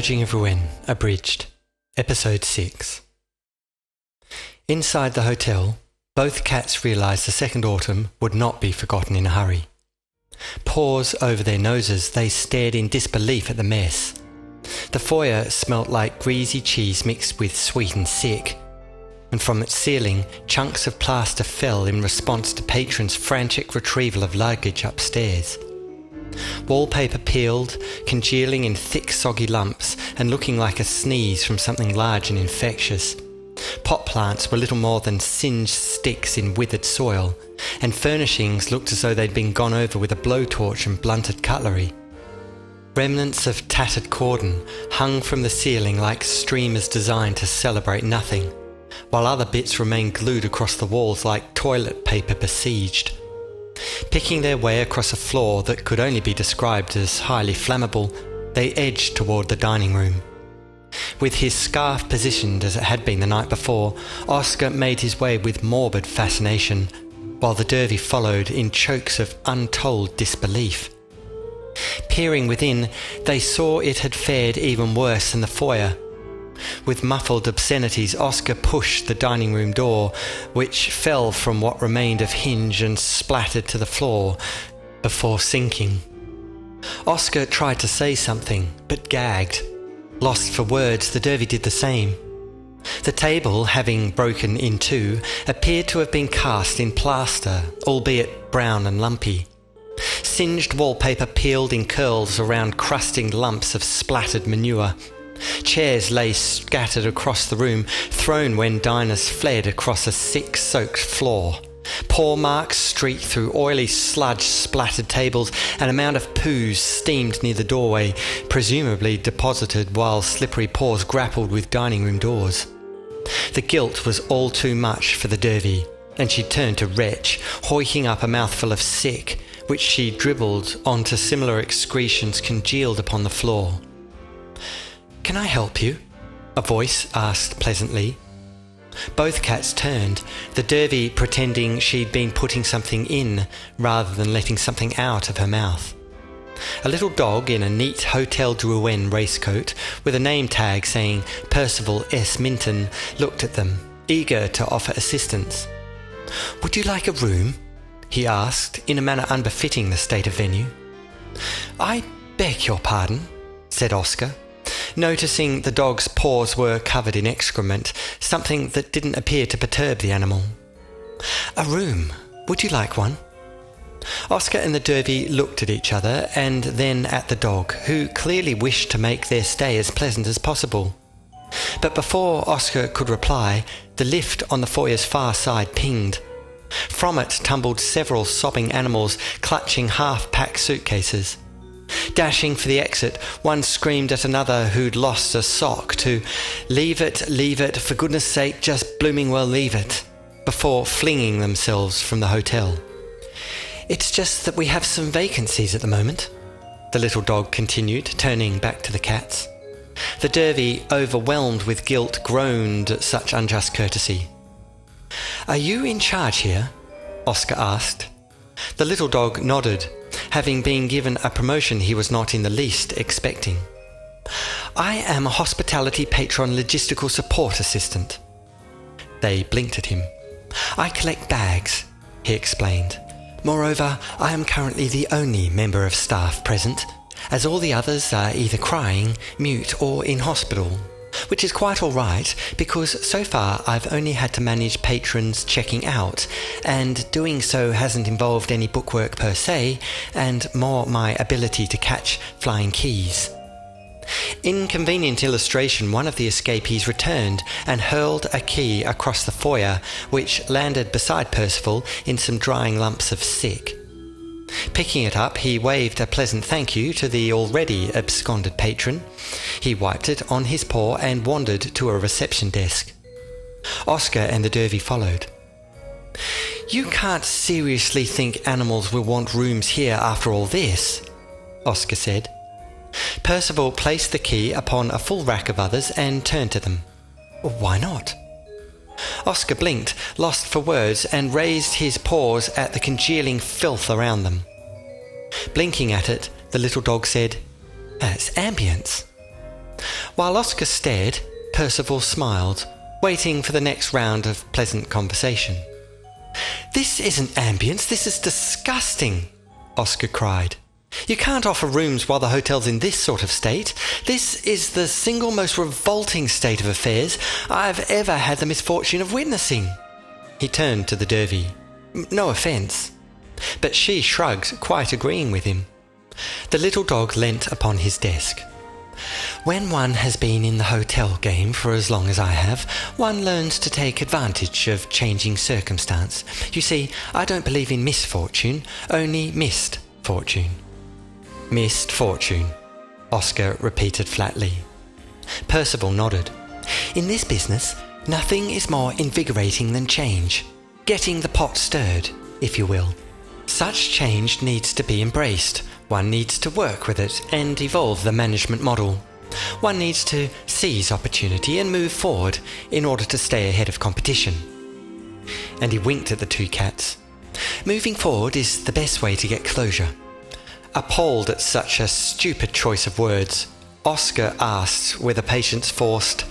Purging of Ruen, Abridged, Episode 6. Inside the hotel, both cats realised the second autumn would not be forgotten in a hurry. Paws over their noses, they stared in disbelief at the mess. The foyer smelt like greasy cheese mixed with sweet and sick, and from its ceiling, chunks of plaster fell in response to patrons' frantic retrieval of luggage upstairs. Wallpaper peeled, congealing in thick soggy lumps and looking like a sneeze from something large and infectious. Pot plants were little more than singed sticks in withered soil, and furnishings looked as though they'd been gone over with a blowtorch and blunted cutlery. Remnants of tattered cordon hung from the ceiling like streamers designed to celebrate nothing, while other bits remained glued across the walls like toilet paper besieged. Picking their way across a floor that could only be described as highly flammable, they edged toward the dining room. With his scarf positioned as it had been the night before, Oscar made his way with morbid fascination, while the Derby followed in chokes of untold disbelief. Peering within, they saw it had fared even worse than the foyer. With muffled obscenities, Oscar pushed the dining room door, which fell from what remained of hinge and splattered to the floor before sinking. Oscar tried to say something, but gagged. Lost for words, the Derby did the same. The table, having broken in two, appeared to have been cast in plaster, albeit brown and lumpy. Singed wallpaper peeled in curls around crusting lumps of splattered manure. Chairs lay scattered across the room, thrown when diners fled across a sick-soaked floor. Paw marks streaked through oily sludge splattered tables, an amount of poos steamed near the doorway, presumably deposited while slippery paws grappled with dining room doors. The guilt was all too much for the Derby, and she turned to retch, hoiking up a mouthful of sick, which she dribbled onto similar excretions congealed upon the floor. "Can I help you?" a voice asked pleasantly. Both cats turned, the Derby pretending she'd been putting something in rather than letting something out of her mouth. A little dog in a neat Hotel Ruen racecoat with a name tag saying Percival S. Minton looked at them, eager to offer assistance. "Would you like a room?" he asked, in a manner unbefitting the state of venue. "I beg your pardon," said Oscar, noticing the dog's paws were covered in excrement, something that didn't appear to perturb the animal. "A room. Would you like one?" Oscar and the Derby looked at each other and then at the dog, who clearly wished to make their stay as pleasant as possible. But before Oscar could reply, the lift on the foyer's far side pinged. From it tumbled several sobbing animals clutching half-packed suitcases. Dashing for the exit, one screamed at another who'd lost a sock to leave it, for goodness sake, just blooming well leave it, before flinging themselves from the hotel. "It's just that we have some vacancies at the moment," the little dog continued, turning back to the cats. The Derby, overwhelmed with guilt, groaned at such unjust courtesy. "Are you in charge here?" Oscar asked. The little dog nodded, having been given a promotion he was not in the least expecting. "I am a hospitality patron logistical support assistant." They blinked at him. "I collect bags," he explained. "Moreover, I am currently the only member of staff present, as all the others are either crying, mute, or in hospital. Which is quite all right, because so far I've only had to manage patrons checking out, and doing so hasn't involved any bookwork per se, and more my ability to catch flying keys." In convenient illustration, one of the escapees returned and hurled a key across the foyer, which landed beside Percival in some drying lumps of sick. Picking it up, he waved a pleasant thank you to the already absconded patron. He wiped it on his paw and wandered to a reception desk. Oscar and the Derby followed. "You can't seriously think animals will want rooms here after all this," Oscar said. Percival placed the key upon a full rack of others and turned to them. "Why not?" Oscar blinked, lost for words, and raised his paws at the congealing filth around them. Blinking at it, the little dog said, "It's ambience." While Oscar stared, Percival smiled, waiting for the next round of pleasant conversation. "This isn't ambience, this is disgusting," Oscar cried. "You can't offer rooms while the hotel's in this sort of state. This is the single most revolting state of affairs I've ever had the misfortune of witnessing." He turned to the Derby. "No offence." But she shrugged, quite agreeing with him. The little dog leant upon his desk. "When one has been in the hotel game for as long as I have, one learns to take advantage of changing circumstance. You see, I don't believe in misfortune, only missed fortune." "Missed fortune," Oscar repeated flatly. Percival nodded. "In this business, nothing is more invigorating than change. Getting the pot stirred, if you will. Such change needs to be embraced. One needs to work with it and evolve the management model. One needs to seize opportunity and move forward in order to stay ahead of competition." And he winked at the two cats. "Moving forward is the best way to get closure." Appalled at such a stupid choice of words, Oscar asked with a patience forced,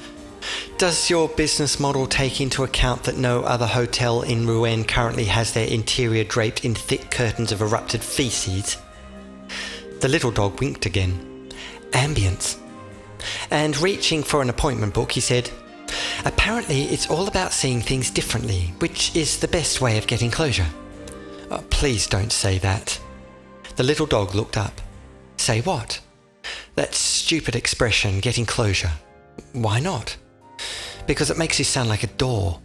"Does your business model take into account that no other hotel in Ruen currently has their interior draped in thick curtains of erupted feces?" The little dog winked again. "Ambience." And reaching for an appointment book, he said, "Apparently it's all about seeing things differently, which is the best way of getting closure." "Oh, please don't say that." The little dog looked up. "Say what?" "That stupid expression, getting closure." "Why not?" "Because it makes you sound like a door."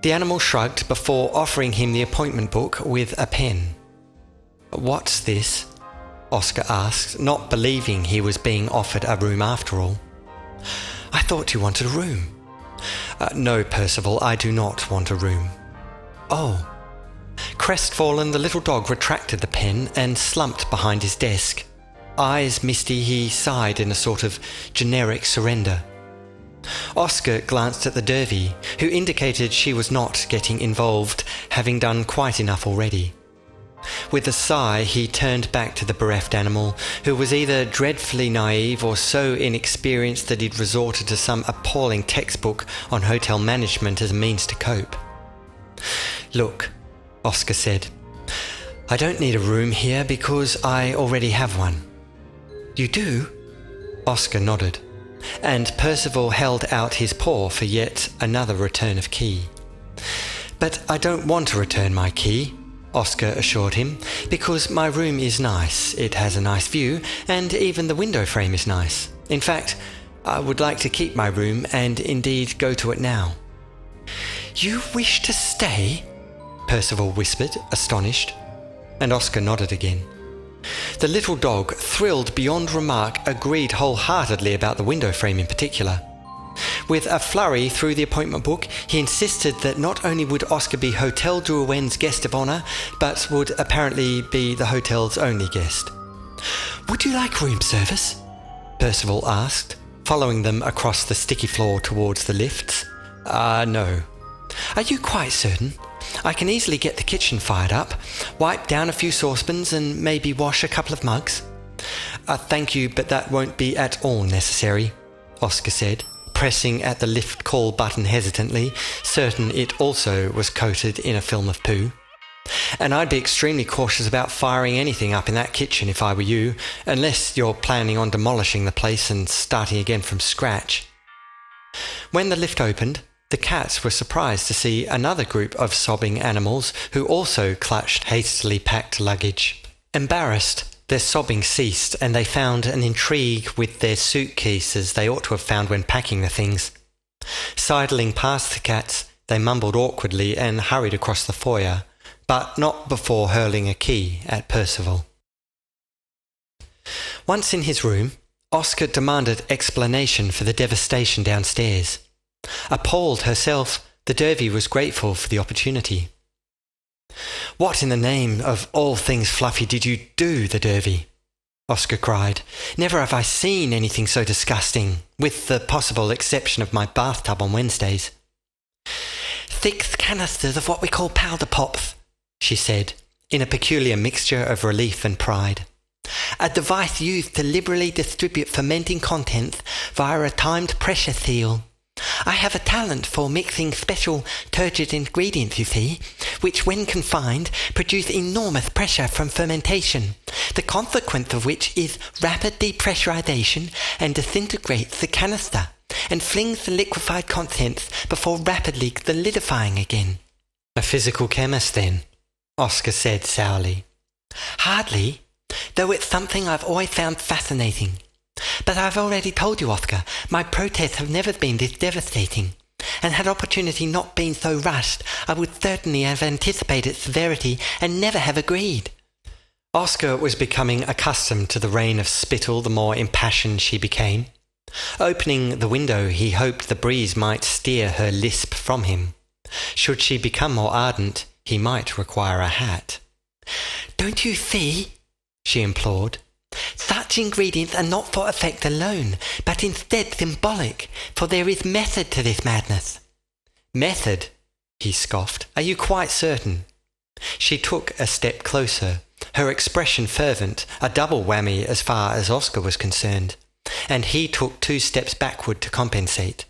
The animal shrugged before offering him the appointment book with a pen. "What's this?" Oscar asked, not believing he was being offered a room after all. "I thought you wanted a room." No, Percival, I do not want a room." "Oh." Crestfallen, the little dog retracted the pen and slumped behind his desk. Eyes misty, he sighed in a sort of generic surrender. Oscar glanced at the Derby, who indicated she was not getting involved, having done quite enough already. With a sigh, he turned back to the bereft animal, who was either dreadfully naive or so inexperienced that he'd resorted to some appalling textbook on hotel management as a means to cope. "Look," Oscar said, "I don't need a room here because I already have one." "You do?" Oscar nodded, and Percival held out his paw for yet another return of key. "But I don't want to return my key," Oscar assured him, "because my room is nice. It has a nice view, and even the window frame is nice. In fact, I would like to keep my room and indeed go to it now." "You wish to stay?" Percival whispered, astonished, and Oscar nodded again. The little dog, thrilled beyond remark, agreed wholeheartedly about the window frame in particular. With a flurry through the appointment book, he insisted that not only would Oscar be Hotel Ruen's guest of honour, but would apparently be the hotel's only guest. "Would you like room service?" Percival asked, following them across the sticky floor towards the lifts. No." "Are you quite certain? I can easily get the kitchen fired up, wipe down a few saucepans and maybe wash a couple of mugs." Thank you, but that won't be at all necessary," Oscar said, pressing at the lift call button hesitantly, certain it also was coated in a film of poo. "And I'd be extremely cautious about firing anything up in that kitchen if I were you, unless you're planning on demolishing the place and starting again from scratch." When the lift opened, the cats were surprised to see another group of sobbing animals who also clutched hastily packed luggage. Embarrassed, their sobbing ceased, and they found an intrigue with their suitcases they ought to have found when packing the things. Sidling past the cats, they mumbled awkwardly and hurried across the foyer, but not before hurling a key at Percival. Once in his room, Oscar demanded explanation for the devastation downstairs. Appalled herself, the Derby was grateful for the opportunity. "What in the name of all things fluffy did you do, the Derby?" Oscar cried. "Never have I seen anything so disgusting, with the possible exception of my bathtub on Wednesdays." "Thick canisters of what we call powder pops," she said, in a peculiar mixture of relief and pride. A device used to liberally distribute fermenting contents via a timed pressure seal. I have a talent for mixing special turgid ingredients, you see, which when confined produce enormous pressure from fermentation, the consequence of which is rapid depressurization and disintegrates the canister and flings the liquefied contents before rapidly solidifying again. A physical chemist then, Oscar said sourly. Hardly, though it's something I've always found fascinating. But I've already told you, Oscar, my protests have never been this devastating, and had opportunity not been so rushed, I would certainly have anticipated its severity and never have agreed. Oscar was becoming accustomed to the rain of spittle the more impassioned she became. Opening the window, he hoped the breeze might steer her lisp from him. Should she become more ardent, he might require a hat. "Don't you see?" she implored. "Such ingredients are not for effect alone, but instead symbolic, for there is method to this madness." "Method?" he scoffed. "Are you quite certain?" She took a step closer, her expression fervent, a double whammy as far as Oscar was concerned, and he took 2 steps backward to compensate.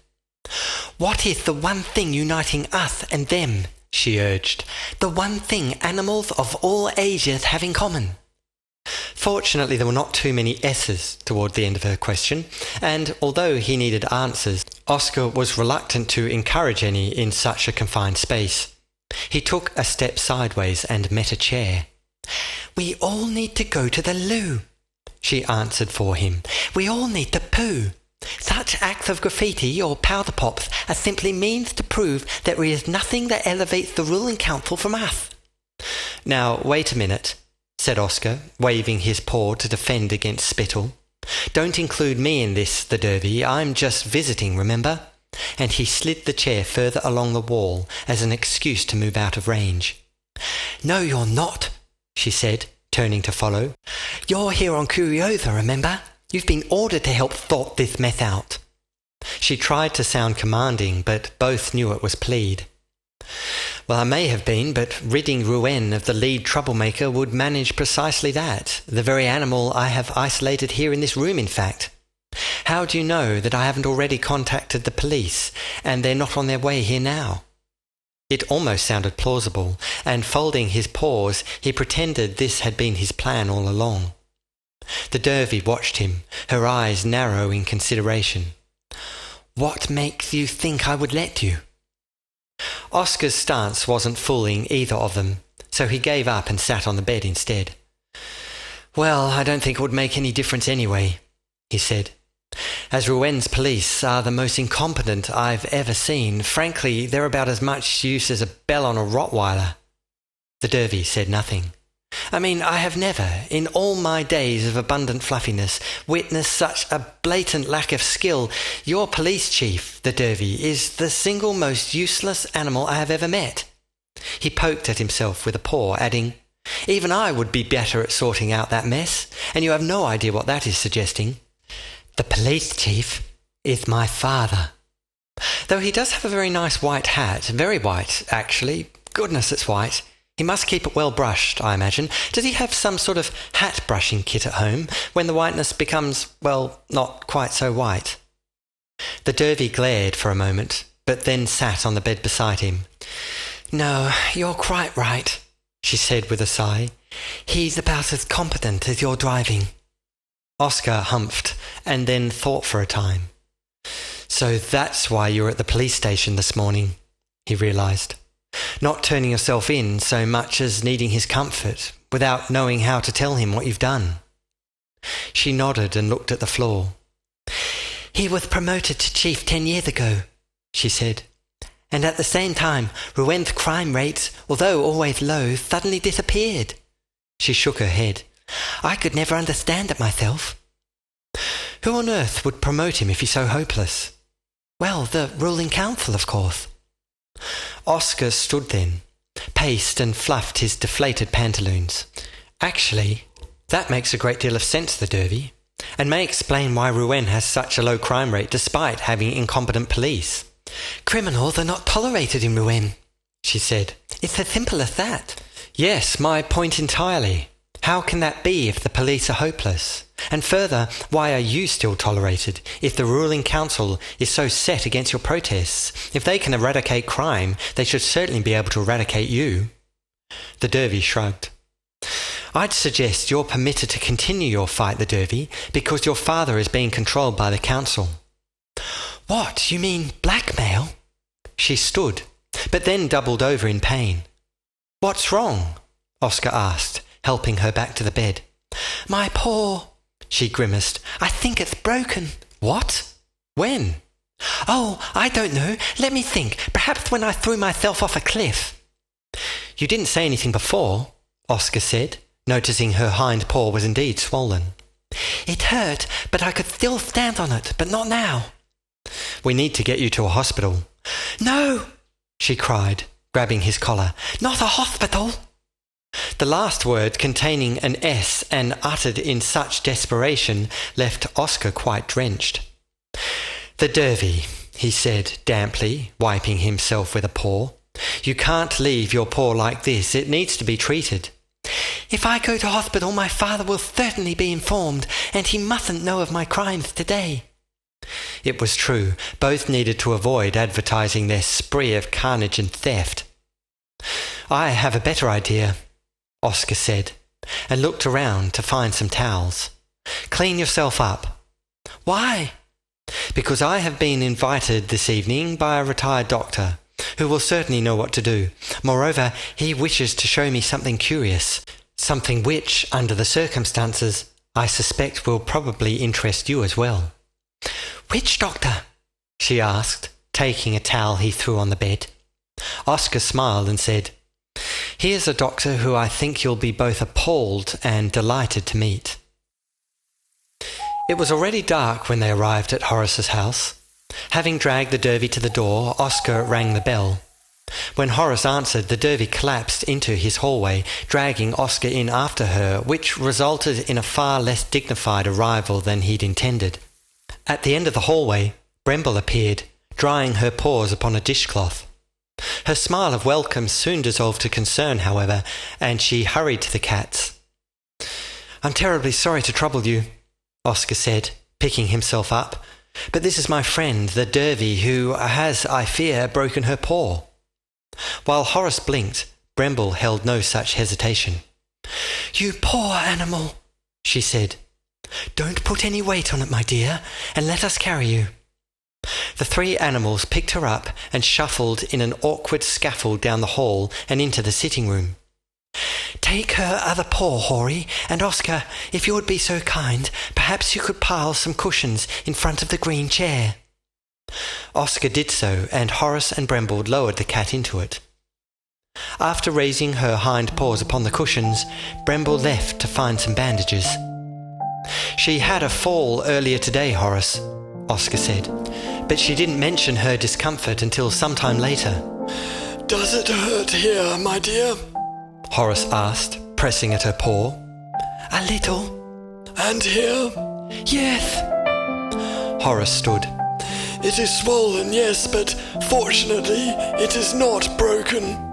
"What is the one thing uniting us and them?" she urged. "The one thing animals of all ages have in common?" Fortunately, there were not too many S's toward the end of her question, and although he needed answers, Oscar was reluctant to encourage any in such a confined space. He took a step sideways and met a chair. "We all need to go to the loo," she answered for him. "We all need to poo. Such acts of graffiti or powder pops are simply means to prove that there is nothing that elevates the ruling council from us." "Now, wait a minute," said Oscar, waving his paw to defend against spittle. "Don't include me in this, the Derby. I'm just visiting, remember?" And he slid the chair further along the wall as an excuse to move out of range. "No, you're not," she said, turning to follow. "You're here on Curiosa, remember? You've been ordered to help sort this mess out." She tried to sound commanding, but both knew it was plead. "Well, I may have been, but ridding Ruen of the lead troublemaker would manage precisely that, the very animal I have isolated here in this room, in fact. How do you know that I haven't already contacted the police, and they're not on their way here now?" It almost sounded plausible, and folding his paws, he pretended this had been his plan all along. The Derby watched him, her eyes narrow in consideration. "What makes you think I would let you?" Oscar's stance wasn't fooling either of them, so he gave up and sat on the bed instead. "Well, I don't think it would make any difference anyway," he said. "As Ruen's police are the most incompetent I've ever seen, frankly, they're about as much use as a bell on a Rottweiler." The Derby said nothing. "I mean, I have never, in all my days of abundant fluffiness, witnessed such a blatant lack of skill. Your police chief, the Derby, is the single most useless animal I have ever met." He poked at himself with a paw, adding, "Even I would be better at sorting out that mess, and you have no idea what that is suggesting." "The police chief is my father. Though he does have a very nice white hat, very white, actually. Goodness, it's white. He must keep it well brushed, I imagine. Does he have some sort of hat-brushing kit at home, when the whiteness becomes, well, not quite so white?" The Derby glared for a moment, but then sat on the bed beside him. "No, you're quite right," she said with a sigh. "He's about as competent as your driving." Oscar humphed, and then thought for a time. "So that's why you were at the police station this morning," he realised. "Not turning yourself in so much as needing his comfort, without knowing how to tell him what you've done." She nodded and looked at the floor. "He was promoted to chief 10 years ago," she said. "And at the same time, Ruen's crime rates, although always low, suddenly disappeared." She shook her head. "I could never understand it myself." "Who on earth would promote him if he's so hopeless?" "Well, the ruling council, of course." Oscar stood then, paced and fluffed his deflated pantaloons. "Actually, that makes a great deal of sense, the Derby, and may explain why Ruen has such a low crime rate despite having incompetent police." "Criminals are not tolerated in Ruen," she said. "It's as simple as that." "Yes, my point entirely. How can that be if the police are hopeless? And further, why are you still tolerated if the ruling council is so set against your protests? If they can eradicate crime, they should certainly be able to eradicate you. The Derby shrugged. I'd suggest you're permitted to continue your fight, the Derby, because your father is being controlled by the council. What, you mean blackmail? She stood, but then doubled over in pain. What's wrong? Oscar asked, helping her back to the bed. My paw, she grimaced. I think it's broken. What? When? Oh, I don't know. Let me think. Perhaps when I threw myself off a cliff. You didn't say anything before, Oscar said, noticing her hind paw was indeed swollen. It hurt, but I could still stand on it, but not now. We need to get you to a hospital. No, she cried, grabbing his collar. Not a hospital. The last word, containing an S and uttered in such desperation, left Oscar quite drenched. The Derby, he said damply, wiping himself with a paw. You can't leave your paw like this. It needs to be treated. If I go to hospital, my father will certainly be informed, and he mustn't know of my crimes today. It was true. Both needed to avoid advertising their spree of carnage and theft. I have a better idea, Oscar said, and looked around to find some towels. Clean yourself up. Why? Because I have been invited this evening by a retired doctor, who will certainly know what to do. Moreover, he wishes to show me something curious, something which, under the circumstances, I suspect will probably interest you as well. Which doctor? She asked, taking a towel he threw on the bed. Oscar smiled and said, Here's a doctor who I think you'll be both appalled and delighted to meet. It was already dark when they arrived at Horace's house. Having dragged the Derby to the door, Oscar rang the bell. When Horace answered, the Derby collapsed into his hallway, dragging Oscar in after her, which resulted in a far less dignified arrival than he'd intended. At the end of the hallway, Bremble appeared, drying her paws upon a dishcloth. Her smile of welcome soon dissolved to concern, however, and she hurried to the cats. I'm terribly sorry to trouble you, Oscar said, picking himself up, but this is my friend, the Derby, who has, I fear, broken her paw. While Horace blinked, Bremble held no such hesitation. You poor animal, she said. Don't put any weight on it, my dear, and let us carry you. The three animals picked her up and shuffled in an awkward scaffold down the hall and into the sitting room. Take her other paw, Hory, and Oscar, if you would be so kind, perhaps you could pile some cushions in front of the green chair. Oscar did so, and Horace and Bremble lowered the cat into it. After raising her hind paws upon the cushions, Bremble left to find some bandages. She had a fall earlier today, Horace, Oscar said, but she didn't mention her discomfort until sometime later. Does it hurt here, my dear? Horace asked, pressing at her paw. A little. And here? Yes. Horace stood. It is swollen, yes, but fortunately it is not broken.